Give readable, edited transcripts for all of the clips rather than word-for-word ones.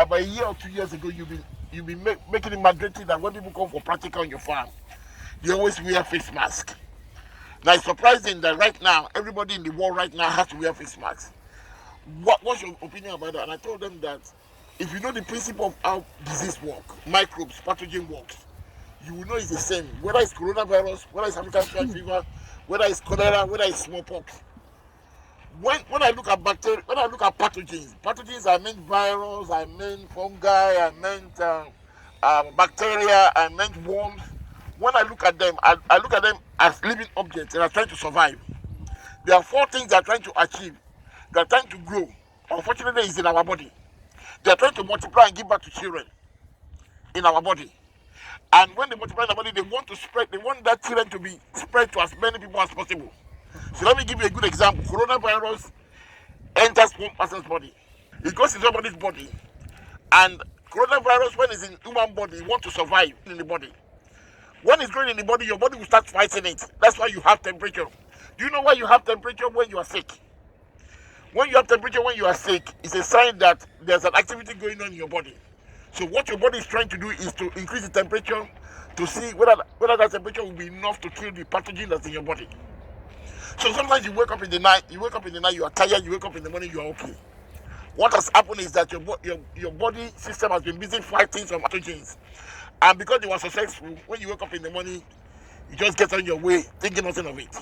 About a year or 2 years ago, you've been making it mandatory that when people come for practical on your farm, they always wear face mask. Now it's surprising that right now everybody in the world right now has to wear face masks. What's your opinion about that? And I told them that if you know the principle of how disease work, microbes, pathogen works, you will know it's the same. Whether it's coronavirus, whether it's African swine fever, whether it's cholera, whether it's smallpox. When I look at bacteria, when I look at pathogens I meant virus, I meant fungi, I meant bacteria, I meant worms. When I look at them, I look at them as living objects that are trying to survive. There are four things they are trying to achieve. They are trying to grow. Unfortunately, it's in our body. They are trying to multiply and give back to children in our body. And when they multiply in the body, they want to spread. They want that children to be spread to as many people as possible. So let me give you a good example. Coronavirus enters one person's body. It goes in somebody's body. And coronavirus, when it's in human body, it wants to survive in the body. When it's growing in the body, your body will start fighting it. That's why you have temperature. Do you know why you have temperature when you are sick? When you have temperature when you are sick, it's a sign that there's an activity going on in your body. So what your body is trying to do is to increase the temperature to see whether that temperature will be enough to kill the pathogen that's in your body. So sometimes you wake up in the night, you are tired, you wake up in the morning, you are okay. What has happened is that your body system has been busy fighting some pathogens. And because you were successful, when you wake up in the morning, you just get on your way, thinking nothing of it.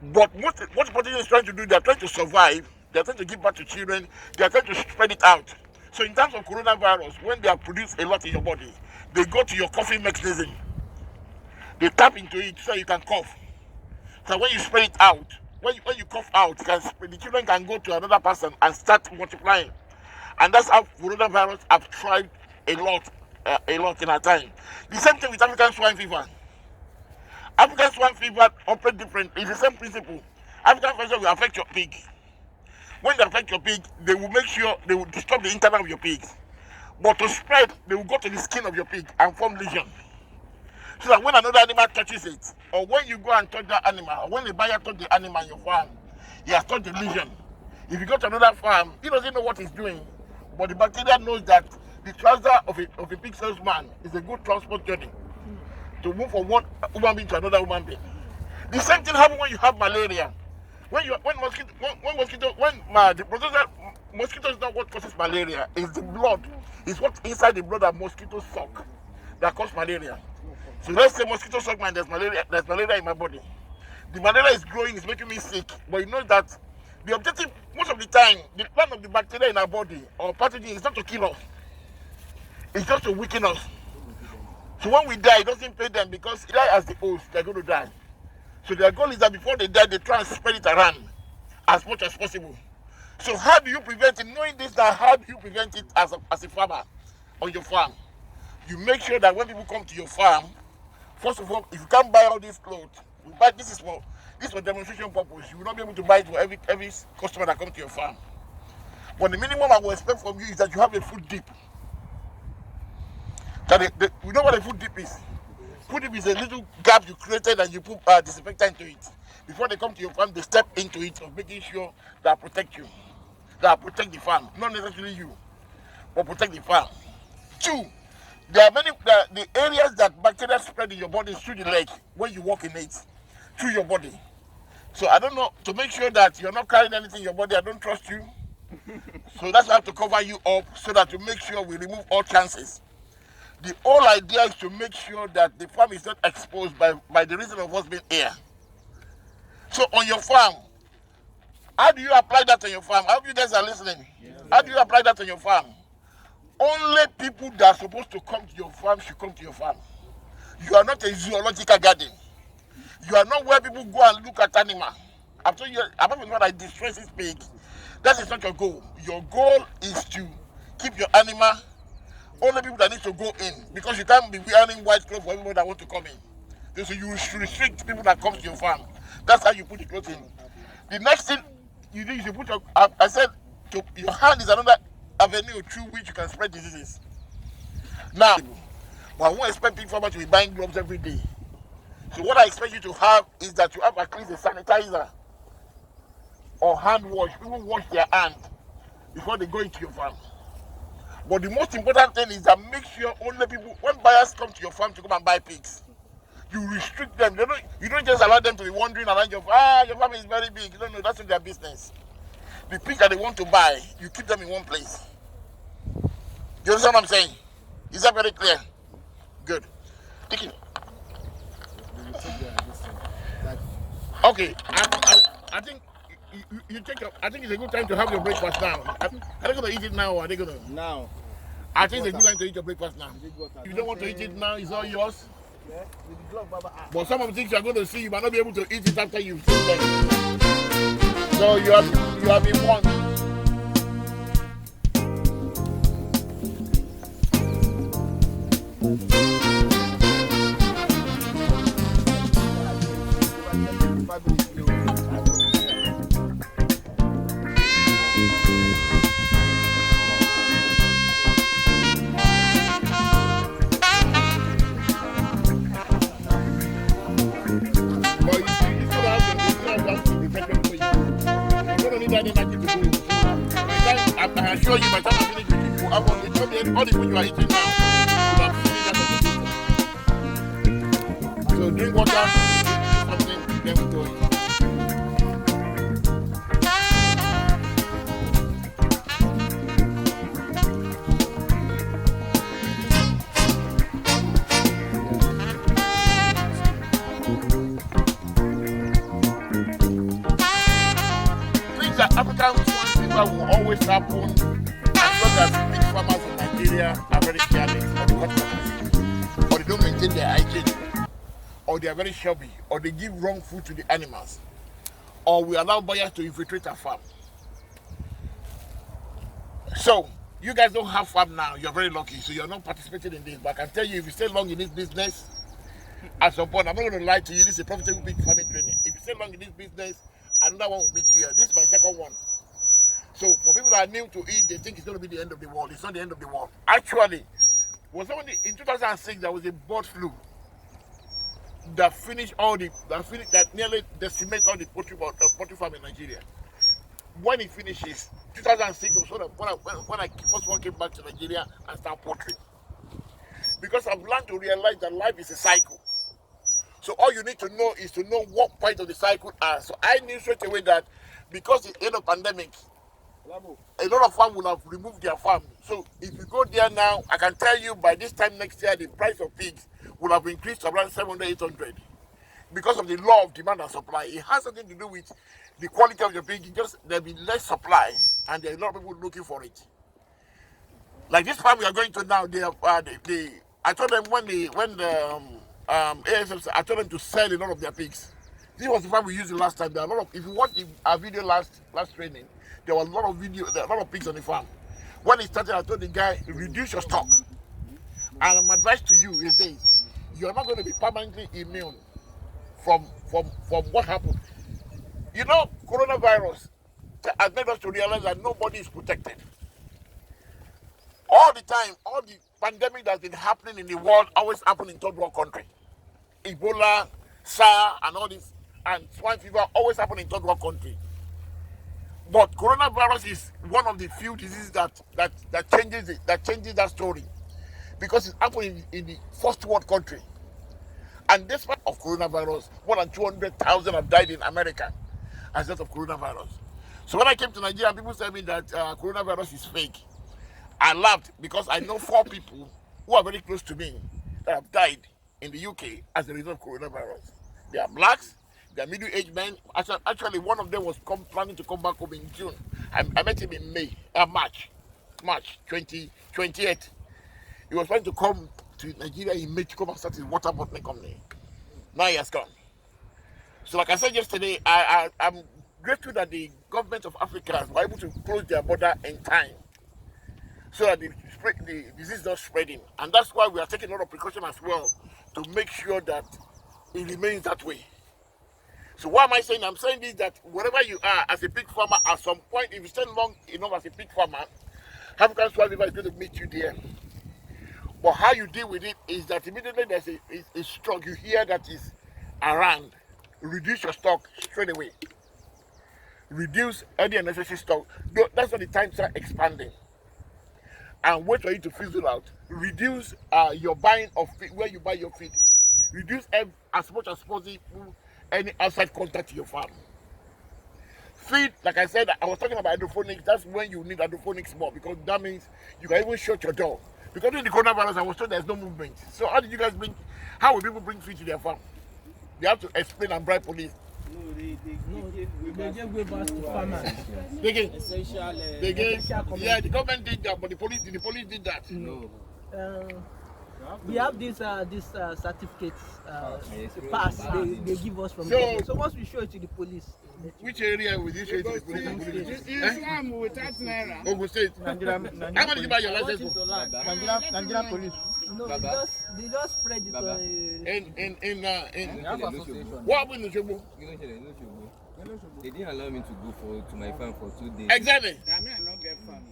But what the pathogen is trying to do, they are trying to survive, they are trying to give back to children, they are trying to spread it out. So in terms of coronavirus, when they are produced a lot in your body, they go to your coughing mechanism. They tap into it so you can cough. So when you spread it out, when you cough out, the children can go to another person and start multiplying. And that's how coronavirus have thrived a lot in our time. The same thing with African swine fever. African swine fever operate different. It's the same principle. African swine fever will affect your pig. When they affect your pig, they will make sure they will disturb the internal of your pigs. But to spread, they will go to the skin of your pig and form lesion. So that when another animal touches it, or when you go and touch that animal, or when the buyer touch the animal in your farm, he has touched the lesion. If you go to another farm, he doesn't know what he's doing, but the bacteria knows that the trouser of a pig salesman is a good transport journey to move from one human being to another human being. The same thing happens when you have malaria. Mosquito is not what causes malaria. It's the blood. It's what's inside the blood that mosquitoes suck that cause malaria. So let's say mosquito suck and there's malaria in my body. The malaria is growing, it's making me sick. But you know that the objective, most of the time, the plan of the bacteria in our body or pathogen is not to kill us. It's just to weaken us. So when we die, it doesn't pay them because die as the host, they're going to die. So their goal is that before they die, they try and spread it around as much as possible. So how do you prevent it? Knowing this, how do you prevent it as a farmer on your farm? You make sure that when people come to your farm, first of all, if you can't buy all these clothes, this is for demonstration purpose. You will not be able to buy it for every customer that comes to your farm. But the minimum I will expect from you is that you have a food dip. We know what a food dip is. Food dip is a little gap you created and you put disinfectant into it. Before they come to your farm, they step into it of making sure that protect you, that protect the farm. Not necessarily you, but protect the farm. 2, there are the areas that bacteria spread in your body through the leg when you walk in it, through your body. So I don't know, to make sure that you're not carrying anything in your body, I don't trust you. So that's why I have to cover you up so that to make sure we remove all chances. The whole idea is to make sure that the farm is not exposed by the reason of what's been here. So on your farm, how do you apply that on your farm? I hope you guys are listening. Yeah. How do you apply that on your farm? Only people that are supposed to come to your farm should come to your farm. You are not a zoological garden. You are not where people go and look at animals. I'm telling you, apart from what I distress this pig, that is not your goal. Your goal is to keep your animal. Only people that need to go in, because you can't be wearing white clothes for everybody that want to come in. So you should restrict people that come to your farm. That's how you put the clothes in. The next thing you do is you put I said your hand is another avenue through which you can spread diseases. Now, but I won't expect big farmers to be buying gloves every day. So what I expect you to have is that you have at least a sanitizer or hand wash. People wash their hand before they go into your farm. But the most important thing is that make sure only people, when buyers come to your farm to come and buy pigs, you restrict them. You don't just allow them to be wandering around your farm. Your farm is very big. No, that's not their business. The pigs that they want to buy, you keep them in one place. You understand what I'm saying? Is that very clear? Good. Take it. Okay, I think you take your, I think it's a good time to have your breakfast now. Are they going to eat it now or are they going to? Now. I think it's a good time to eat your breakfast now. If you don't want to eat it now, it's all yours. But some of the things you are going to see, you might not be able to eat it after you've seen them. So you have been warned. I assure you, by the time I finish with you, all the food you are eating now, you have finished that. So drink water, something, then we go. Things that African fever will always happen as long as big farmers in Nigeria are very careless of the customers, or they don't maintain their hygiene, or they are very shabby, or they give wrong food to the animals, or we allow buyers to infiltrate our farm. So you guys don't have farm now, you're very lucky, so you're not participating in this. But I can tell you, if you stay long in this business, at some point, I'm not going to lie to you, this is a profitable big farming training. If you stay long in this business, another one will meet you here. This is my second one. So for people that are new to it, they think it's going to be the end of the world. It's not the end of the world. Actually, was only in 2006 there was a bird flu that that nearly decimated all the poultry farm in Nigeria. When it finishes, 2006 was when I first one came back to Nigeria and started poultry. Because I've learned to realize that life is a cycle. So all you need to know is to know what point of the cycle are. So I knew straight away that because it's the end of pandemic, a lot of farms will have removed their farm. So if you go there now, I can tell you by this time next year, the price of pigs will have increased to around 700, 800 because of the law of demand and supply. It has something to do with the quality of your pig. There'll be less supply and there are a lot of people looking for it. Like this farm we are going to now, I told them when the ASF, I told them to sell a lot of their pigs. This was the farm we used the last time. There are a lot of, if you watch our video last training, there were a lot of pigs on the farm. When it started, I told the guy, reduce your stock. And my advice to you is this: you are not going to be permanently immune from what happened. You know, coronavirus has made us to realize that nobody is protected. All the time, all the pandemic that's been happening in the world always happen in third world country. Ebola, SARS, and all this, and swine fever always happen in third world country. But coronavirus is one of the few diseases that changes that story, because it's happening in the first world country. And despite of coronavirus, more than 200,000 have died in America as a result of coronavirus. So when I came to Nigeria, people said me that coronavirus is fake. I laughed because I know 4 people who are very close to me that have died in the UK as a result of coronavirus. They are blacks. They're middle-aged men. Actually, one of them was planning to come back home in June. I met him in March 2028. He was trying to come to Nigeria in May to come and start his water bottling company. Now he has gone. So like I said yesterday, I'm grateful that the government of Africa were able to close their border in time so that the disease is not spreading. And that's why we are taking a lot of precaution as well to make sure that it remains that way. So why am I saying? I'm saying this, that wherever you are as a pig farmer, at some point, if you stay long enough as a pig farmer, African swine fever is going to meet you there. But how you deal with it is that immediately there's a stock you hear that is around, reduce your stock straight away. Reduce any unnecessary stock. That's when the time start expanding. and wait for it to fizzle out. Reduce your buying of feed, where you buy your feed. Reduce as much as possible any outside contact to your farm. Feed, like I said, I was talking about hydroponics. That's when you need hydroponics more, because that means you can even shut your door. Because in the coronavirus, I was told there's no movement. So how did you guys how will people bring feed to their farm? They have to explain and bribe police. No, they give waivers to farmers. They gave, Essential yeah, the government did that, but the police did that. No. We have this certificates pass they give us from government. So once we show it to the police. Which area will you show it to the police? Islam without naira. Ogun State. How much did you buy your license for? Nigeria police. No, they just spread it. What happened in Shogbo? They didn't allow me to go to my farm for 2 days. Exactly. I mean, I not get farm.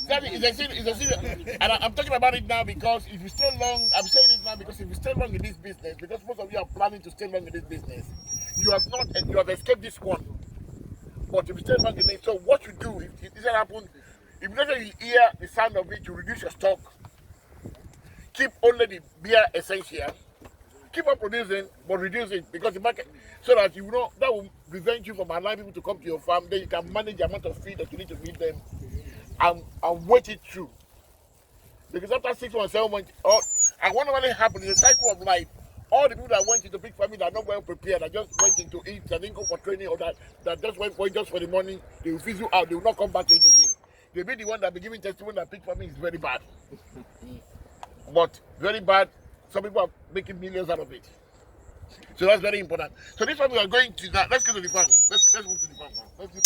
Exactly. It's a serious. And I'm talking about it now because if you stay long, I'm saying it now because if you stay long in this business, because most of you are planning to stay long in this business, you have escaped this one. But if you stay long in it, so what you do, if this happens, if you hear the sound of it, you reduce your stock. Keep only the bare essential. Keep on producing, but reduce it because the market, so that you know that will prevent you from allowing people to come to your farm. Then you can manage the amount of feed that you need to feed them, and wait it through. Because after 6 months, 7 months, and what normally happens in the cycle of life, all the people that went into big family that are not well prepared, that just went into it, that didn't go for training, or that just went for it just for the money, they will fizzle out. They will not come back to it again. They'll be the one that be giving testimony that big family is very bad. But very bad. Some people are making millions out of it. So that's very important. So this one we are going to now. Let's go to the farm. Let's move to the farm now.